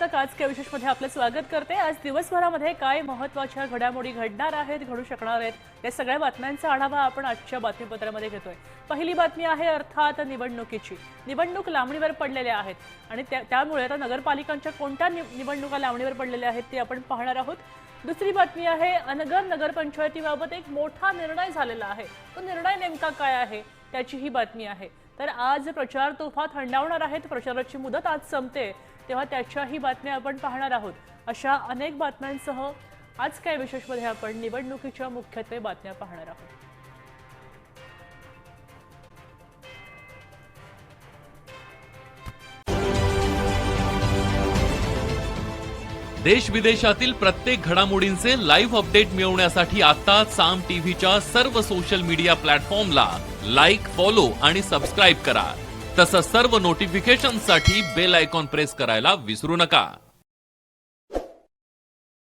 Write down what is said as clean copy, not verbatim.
आज काय विशेषमध्ये आपलं स्वागत करते। आज दिवसभरामध्ये काय महत्त्वाच्या घडामोडी घडणार आहेत, घडू शकणार आहेत या सगळ्या बातम्यांचा आढावा आपण आजच्या बातमीपत्रामध्ये घेतोय। पहिली बातमी आहे अर्थात निवडणुकीची। निवडणूक लांबणीवर पडलेल्या आहेत आणि त्यामुळे आता नगरपालिकांच्या कोणत्या निवडणुका लांबणीवर पडलेल्या आहेत ते आपण पाहणार आहोत। दुसरी बातमी आहे अनगर नगरपंचायतीबाबत एक मोठा निर्णय झालेला आहे। तो निर्णय नेमका काय आहे त्याची ही बातमी आहे। तर आज प्रचार तोफा थंडावणार आहेत, प्रचाराची मुदत आज संपते तेव्हा त्याच्याही बातम्या आपण पाहणार आहोत। अशा अनेक बातम्यांसह आज काय विशेषमध्ये आपण निवडणुकीच्या मुख्यत्वे बातम्या पाहणार आहोत। देश विदेशातील प्रत्येक घडामोडींचे लाईव्ह अपडेट मिळवण्यासाठी आता साम टीव्हीच्या सर्व सोशल मीडिया प्लॅटफॉर्मला लाईक, फॉलो आणि सबस्क्राइब करा। तसंच सर्व नोटिफिकेशनसाठी बेल आयकॉन प्रेस करायला विसरू नका।